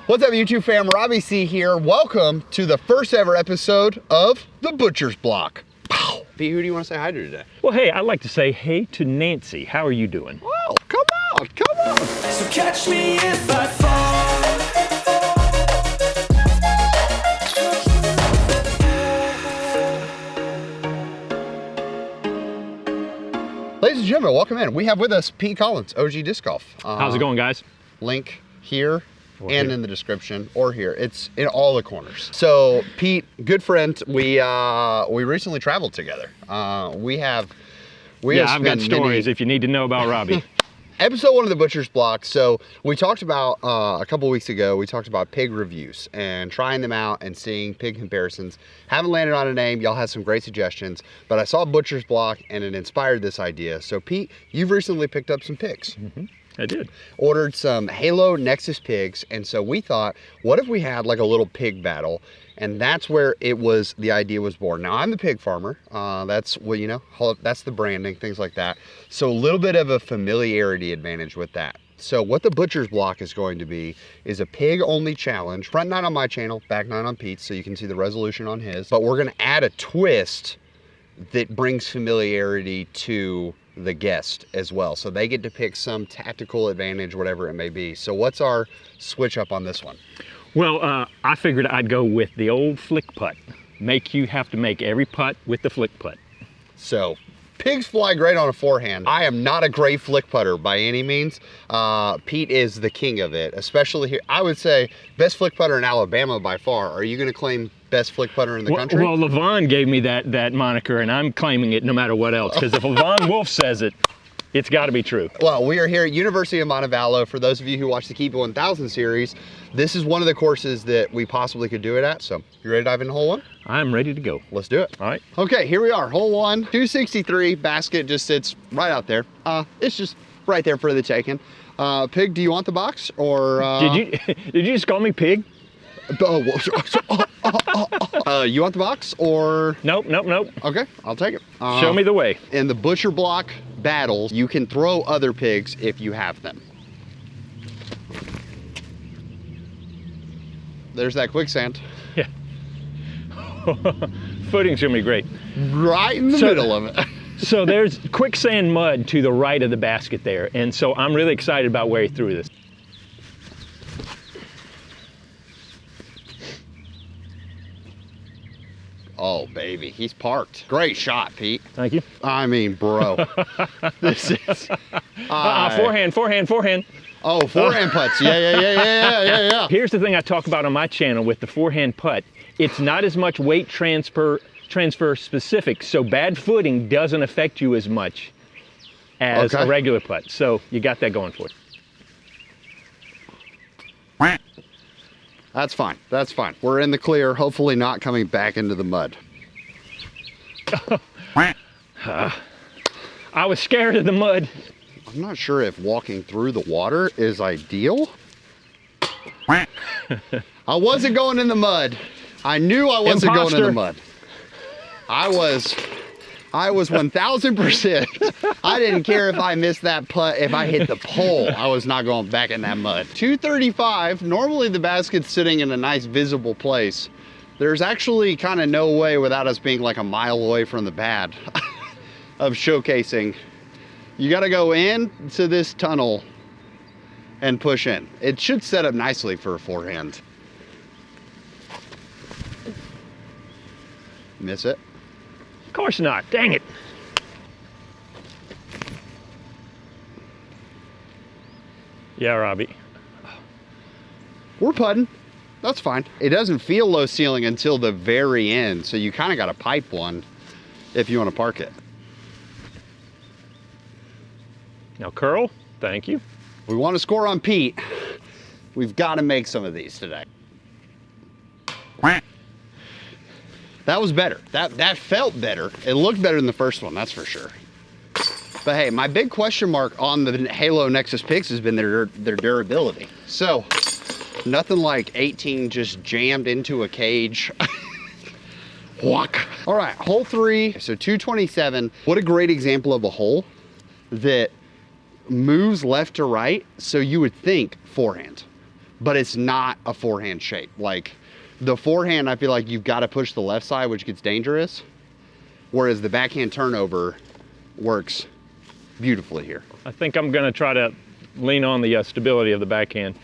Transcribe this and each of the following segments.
What's up, YouTube fam? Robbie C here. Welcome to the first ever episode of The Butcher's Block. Pow. Pete, who do you want to say hi to today? Well, hey, I'd like to say hey to Nancy. How are you doing? Oh, come on, come on. So catch me if I fall. Ladies and gentlemen, welcome in. We have with us Pete Collins, OG Disc Golf. How's it going, guys? Link here Or and here. in the description, or here. It's in all the corners. So Pete, good friend, we recently traveled together. I've got stories if you need to know about Robbie. Episode 1 of the Butcher's Block. So we talked about a couple weeks ago, we talked about pig reviews and trying them out and seeing pig comparisons. Haven't landed on a name. Y'all had some great suggestions, but I saw Butcher's Block and it inspired this idea. So Pete, you've recently picked up some pigs. Mm-hmm. I did. Ordered some Halo Nexus Pigs, and so we thought, what if we had like a little pig battle? And that's where the idea was born. Now, I'm the pig farmer. That's that's the branding, things like that. So a little bit of a familiarity advantage with that. So what the Butcher's Block is going to be is a pig-only challenge. Front 9 on my channel, back 9 on Pete's, so you can see the resolution on his. But we're gonna add a twist that brings familiarity to the guest as well. So they get to pick some tactical advantage, whatever it may be. So what's our switch up on this one? Well, I figured I'd go with the old flick putt. Make you have to make every putt with the flick putt. So pigs fly great on a forehand. I am not a great flick putter by any means. Pete is the king of it, especially here. I would say best flick putter in Alabama by far. Are you gonna claim best flick putter in the country? Well, Levon gave me that moniker, and I'm claiming it no matter what else, because if Levon Wolf says it, it's got to be true. Well, we are here at University of Montevallo. For those of you who watch the Keep It 1000 series, this is one of the courses that we possibly could do it at. So, you ready to dive into hole 1? I'm ready to go. Let's do it. All right. Okay, here we are, hole 1, 263, basket just sits right out there. It's just right there for the taking. Pig, do you want the box, or? Did you just call me pig? You want the box, or? Nope. Okay, I'll take it. Show me the way. In the Butcher Block battles, you can throw other pigs if you have them. There's that quicksand. Yeah. Footing's gonna be great. Right in the middle of it. So there's quicksand mud to the right of the basket there, and so I'm really excited about where he threw this. Oh, baby, he's parked. Great shot, Pete. Thank you. I mean, bro. This is... Forehand. Oh, forehand putts. Yeah. Here's the thing I talk about on my channel with the forehand putt. It's not as much weight transfer specific, so bad footing doesn't affect you as much as a regular putt. So you got that going for it. That's fine. That's fine. We're in the clear, hopefully not coming back into the mud. I was scared of the mud. I'm not sure if walking through the water is ideal. I wasn't going in the mud. I knew I wasn't going in the mud. I was 1000%. I didn't care if I missed that putt. If I hit the pole, I was not going back in that mud. 235, normally the basket's sitting in a nice visible place. There's actually kind of no way without us being like a mile away from the pad of showcasing. You gotta go in to this tunnel and push in. It should set up nicely for a forehand. Miss it? Of course not. Dang it. Yeah, Robbie. We're putting. That's fine. It doesn't feel low ceiling until the very end, so you kind of got to pipe one if you want to park it. Now curl. Thank you. We want to score on Pete. We've got to make some of these today. That was better. That felt better. It looked better than the first one, that's for sure. But hey, my big question mark on the Halo Nexus Pigs has been their durability. So, nothing like 18 just jammed into a cage. Walk. All right, hole 3, so 227. What a great example of a hole that moves left to right, so you would think forehand. but it's not a forehand shape. Like the forehand, I feel like you've got to push the left side, which gets dangerous. Whereas the backhand turnover works beautifully here. I think I'm gonna try to lean on the stability of the backhand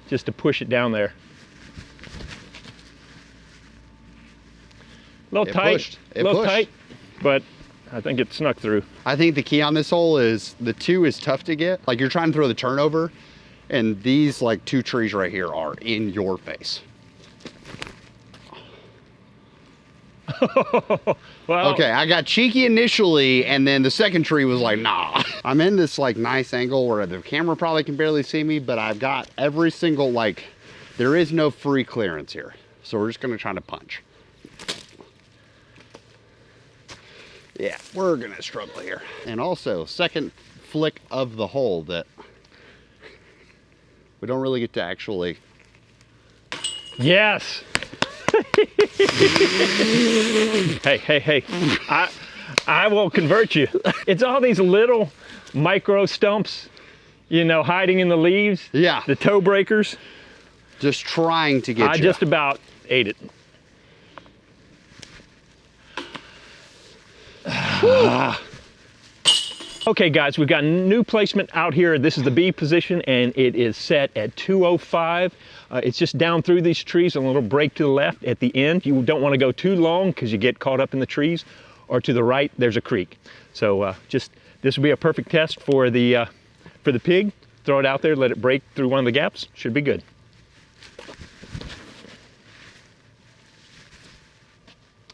just to push it down there. A little tight, a little tight, but I think it snuck through. I think the key on this hole is the 2 is tough to get. Like you're trying to throw the turnover, and these like 2 trees right here are in your face. Well, okay, I got cheeky initially, and then the second tree was like, nah. I'm in this like nice angle where the camera probably can barely see me, but I've got every single, like, there is no free clearance here. So we're just gonna try to punch. Yeah, we're gonna struggle here. And also, second flick of the hole that we don't really get to actually. Yes. hey. I will convert you. It's all these little micro stumps, you know, hiding in the leaves. Yeah. The toe breakers. Just trying to get you. I just about ate it. Okay guys, we've got new placement out here. This is the B position and it is set at 205. It's just down through these trees, a little break to the left at the end. You don't want to go too long because you get caught up in the trees, or to the right, there's a creek. So this will be a perfect test for the pig. Throw it out there, let it break through one of the gaps. Should be good.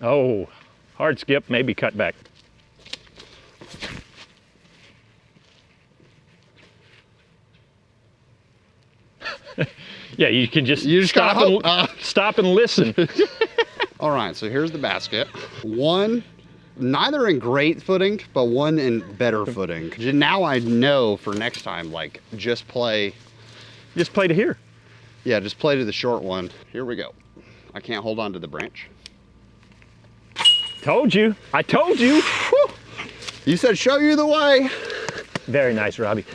Oh, hard skip, maybe cut back. Yeah, you can just, stop and listen. All right, so here's the basket. One, neither in great footing, but one in better footing. Now I know for next time, like, just play to here. Yeah, just play to the short one. Here we go. I can't hold on to the branch. Told you. I told you. You said show you the way. Very nice, Robbie.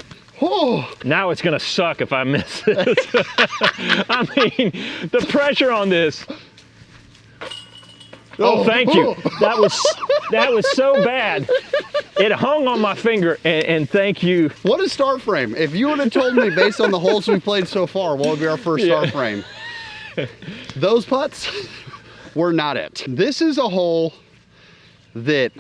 Oh. Now it's gonna suck if I miss this. I mean, the pressure on this. Oh, thank you. That was so bad. It hung on my finger, and thank you. What a start frame. If you would have told me based on the holes we played so far, what would be our first start frame? Those putts were not it. This is a hole that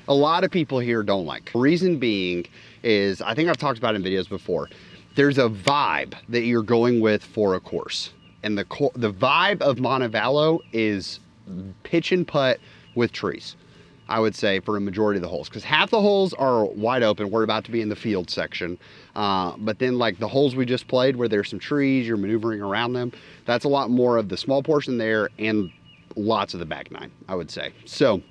a lot of people here don't like. Reason being is, I think I've talked about it in videos before, there's a vibe that you're going with for a course. And the vibe of Montevallo is pitch and putt with trees, I would say, for a majority of the holes. Because half the holes are wide open. We're about to be in the field section. But then like the holes we just played where there's some trees, you're maneuvering around them, that's a lot more of the small portion there and lots of the back nine, I would say. So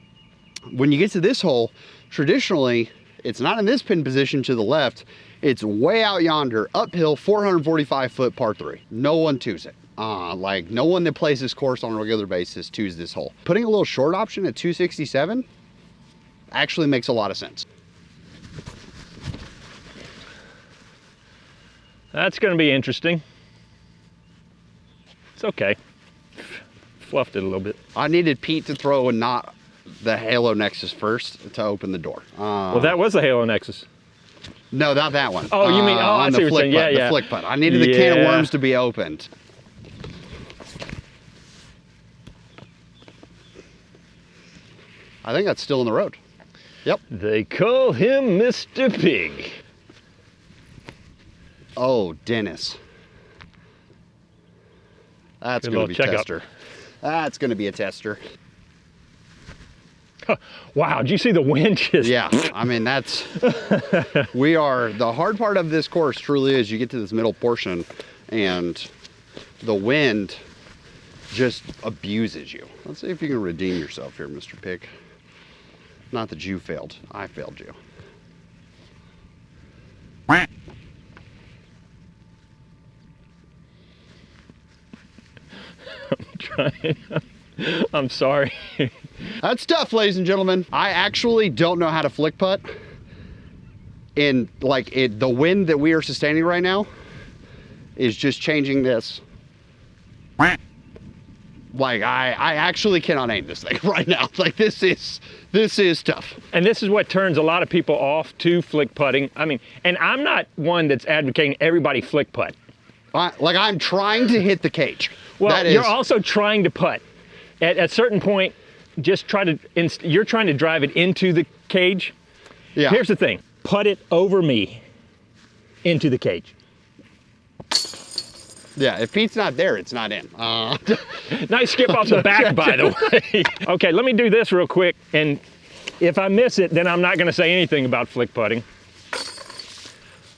when you get to this hole, traditionally, it's not in this pin position to the left. It's way out yonder, uphill, 445 foot par 3. No one twos it. Like no one that plays this course on a regular basis twos this hole. Putting a little short option at 267 actually makes a lot of sense. That's gonna be interesting. It's okay. Fluffed it a little bit. I needed Pete to throw and not the Halo Nexus first to open the door. Well, that was the Halo Nexus. No, not that one. Oh, you mean, I see what you're saying. Yeah, the flick putt. I needed the can of worms to be opened. I think that's still in the road. Yep. They call him Mr. Pig. Oh, Dennis. That's going to be a tester. That's going to be a tester. Wow, did you see the wind just... Yeah, I mean, that's... the hard part of this course truly is you get to this middle portion and the wind just abuses you. Let's see if you can redeem yourself here, Mr. Pig. Not that you failed, I failed you. I'm trying. I'm sorry. That's tough, ladies and gentlemen. I actually don't know how to flick putt. In like the wind that we are sustaining right now, is just changing this. Like I actually cannot aim this thing right now. Like this is tough. And this is what turns a lot of people off to flick putting. I mean, and I'm not one that's advocating everybody flick putt. Like I'm trying to hit the cage. Well, you're also trying to putt. At a certain point, just you're trying to drive it into the cage. Yeah. Here's the thing, putt it over me into the cage. Yeah, if Pete's not there, it's not in. Nice skip off the back, by the way. Okay, let me do this real quick, and if I miss it, then I'm not gonna say anything about flick putting.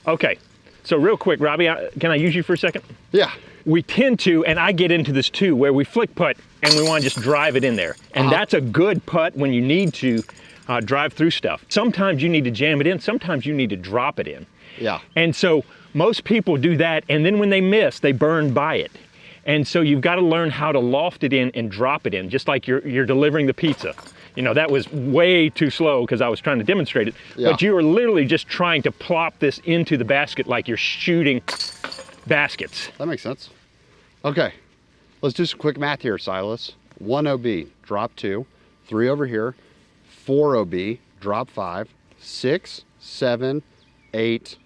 Okay, so real quick, Robbie, can I use you for a second? Yeah. We tend to, and I get into this too, where we flick putt and we wanna just drive it in there. And that's a good putt when you need to drive through stuff. Sometimes you need to jam it in, sometimes you need to drop it in. Yeah. And so most people do that, and then when they miss, they burn by it. And so you've got to learn how to loft it in and drop it in, just like you're delivering the pizza. You know, that was way too slow because I was trying to demonstrate it. Yeah. But you are literally just trying to plop this into the basket like you're shooting baskets. That makes sense. Okay, let's do some quick math here, Silas. 1 OB, drop 2, 3 over here, 4 OB, drop 5, 6, 7, 8,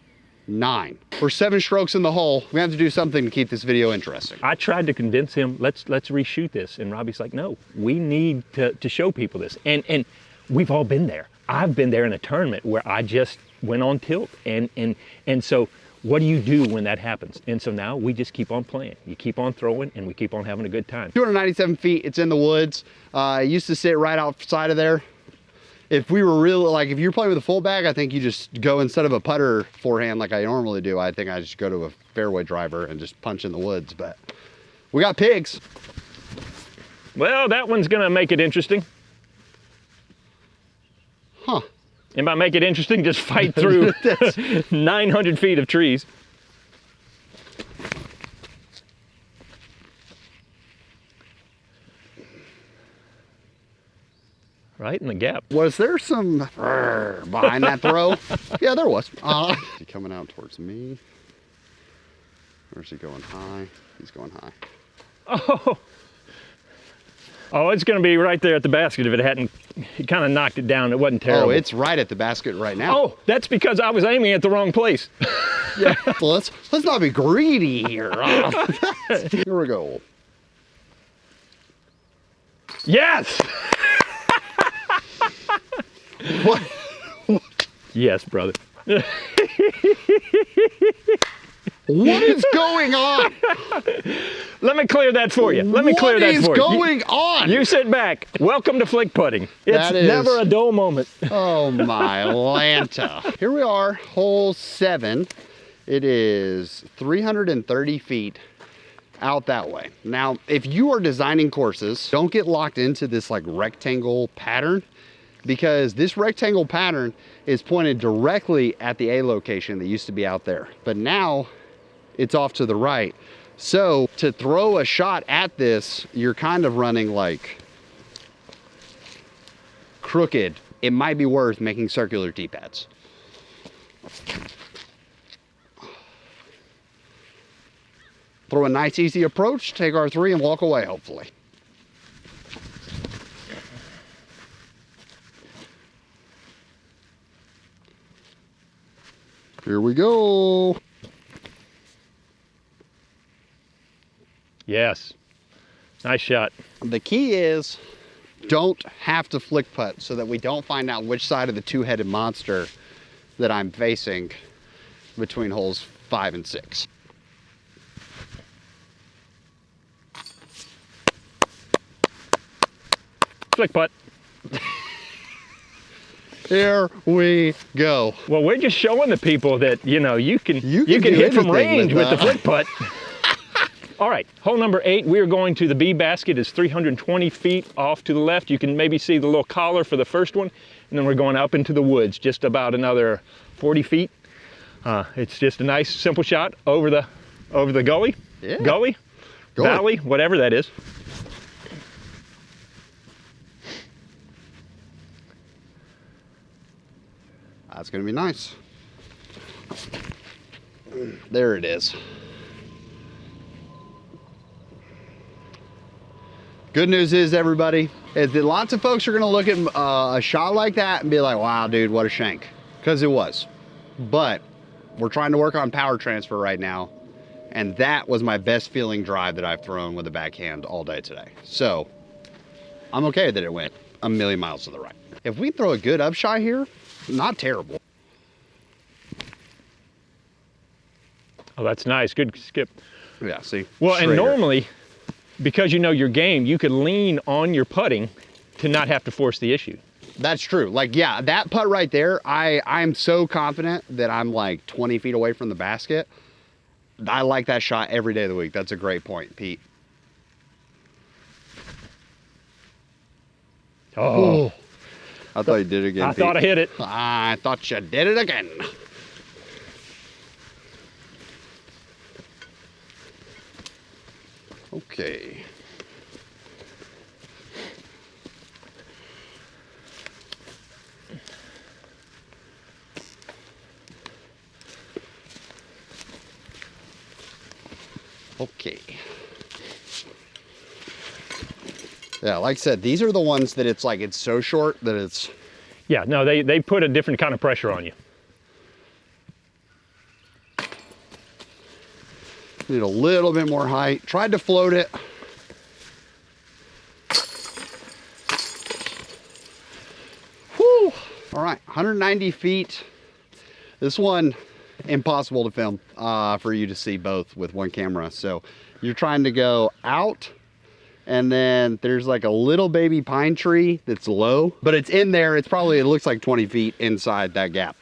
9. We're 7 strokes in the hole. We have to do something to keep this video interesting. I tried to convince him, let's reshoot this. And Robbie's like, no, we need to show people this. And we've all been there. I've been there in a tournament where I just went on tilt. And so what do you do when that happens? And so now we just keep on playing. You keep on throwing and we keep on having a good time. 297 feet, it's in the woods. I used to sit right outside of there. If we were really, like, if you're playing with a full bag, I think you just go, instead of a putter forehand like I normally do, I think I just go to a fairway driver and just punch in the woods. But we got pigs. Well, that one's gonna make it interesting. Huh. And by make it interesting, just fight through 900 feet of trees. Right in the gap. Was there some behind that throw? Yeah, there was. Is he coming out towards me? Or is he going high? He's going high. Oh, it's going to be right there at the basket if it hadn't. He kind of knocked it down. It wasn't terrible. Oh, it's right at the basket right now. Oh, that's because I was aiming at the wrong place. Yeah. Well, let's not be greedy here. Here we go. Yes. What? Yes, brother. What is going on? Let me clear that for you. Let me clear that for you. What is going on? You sit back. Welcome to flick putting. It's never a dull moment. Oh my Lanta. Here we are, hole 7. It is 330 feet out that way. Now, if you are designing courses, don't get locked into this like rectangle pattern, because this rectangle pattern is pointed directly at the A location that used to be out there. But now it's off to the right. So to throw a shot at this, you're kind of running like crooked. It might be worth making circular tee pads. Throw a nice easy approach, take our 3 and walk away, hopefully. Here we go. Yes. Nice shot. The key is don't have to flick putt so that we don't find out which side of the 2-headed monster that I'm facing between holes 5 and 6. Flick putt. Here we go. Well, we're just showing the people that, you know, you can do hit from anything range with the that. flick putt. All right, hole number 8, we are going to the B basket. It's 320 feet off to the left. You can maybe see the little collar for the first one, and then we're going up into the woods, just about another 40 feet. It's just a nice, simple shot over the gully, Yeah. gully, valley, whatever that is. That's gonna be nice. There it is. Good news is, everybody, is that lots of folks are gonna look at a shot like that and be like, wow, dude, what a shank. Because it was. But we're trying to work on power transfer right now. And that was my best feeling drive that I've thrown with a backhand all day today. So I'm okay that it went a million miles to the right. If we throw a good upshot here, not terrible. Oh, that's nice. Good skip. Yeah, see? Well, and Straighter. normally, because you know your game, you could lean on your putting to not have to force the issue. That's true. Like, yeah, that putt right there, I'm so confident that I'm like 20 feet away from the basket. I like that shot every day of the week. That's a great point, Pete. Oh, I thought you did it again, I Pete. thought I hit it. I thought you did it again. Okay. Okay. Yeah, like I said, these are the ones that it's like, it's so short that it's... Yeah, no, they put a different kind of pressure on you. Need a little bit more height. Tried to float it. Whew. All right, 190 feet. This one, impossible to film for you to see both with one camera. So you're trying to go out, and then there's like a little baby pine tree that's low, but it's in there. It's probably, it looks like 20 feet inside that gap.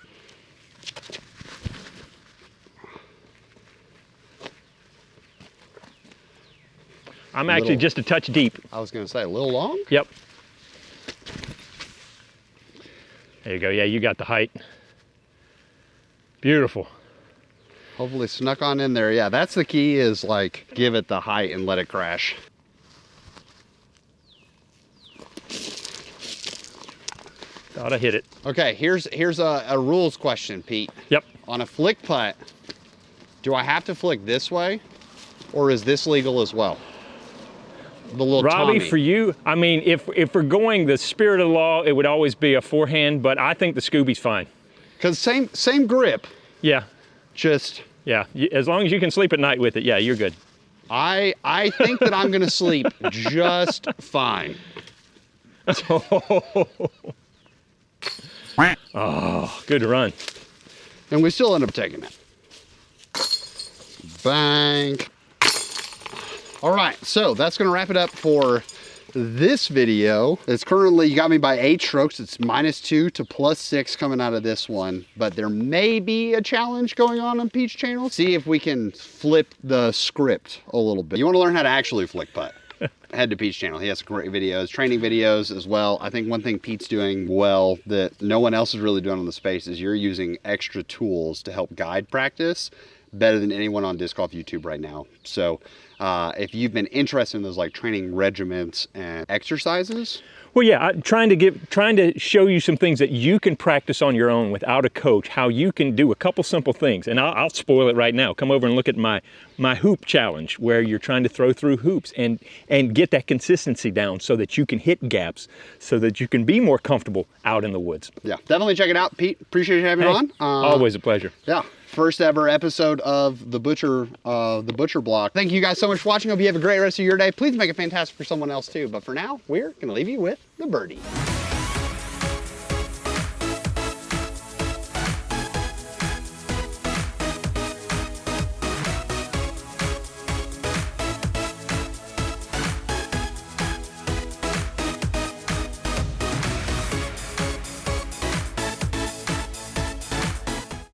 I'm actually just a touch deep. I was gonna say a little long. Yep. There you go. Yeah, you got the height. Beautiful. Hopefully snuck on in there. Yeah, that's the key, is like give it the height and let it crash. Thought I hit it. Okay, here's a rules question, Pete. Yep. On a flick putt, do I have to flick this way, or is this legal as well? The little Robbie, Tommy. for you, I mean, if we're going the spirit of the law, it would always be a forehand, but I think the Scooby's fine. Because same grip, Yeah, just yeah. As long as you can sleep at night with it, yeah, you're good. I think that I'm gonna sleep just fine. Oh, good run. And we still end up taking it. Bang. All right, so that's gonna wrap it up for this video. It's currently, you got me by 8 strokes. It's -2 to +6 coming out of this one, but there may be a challenge going on Pete's channel. See if we can flip the script a little bit. You wanna learn how to actually flick putt? Head to Pete's channel. He has some great videos, training videos as well. I think one thing Pete's doing well that no one else is really doing on the space is you're using extra tools to help guide practice better than anyone on disc golf YouTube right now. So if you've been interested in those like training regiments and exercises, Well, yeah, I'm trying to show you some things that you can practice on your own without a coach, how you can do a couple simple things. And I'll spoil it right now. Come over and look at my hoop challenge, where you're trying to throw through hoops and get that consistency down so that you can hit gaps, so that you can be more comfortable out in the woods. yeah, definitely check it out. Pete, appreciate you having me on. Always a pleasure. Yeah, first ever episode of the Butcher Block. Thank you guys so much for watching. Hope you have a great rest of your day. Please make it fantastic for someone else too. But for now, we're gonna leave you with the birdie.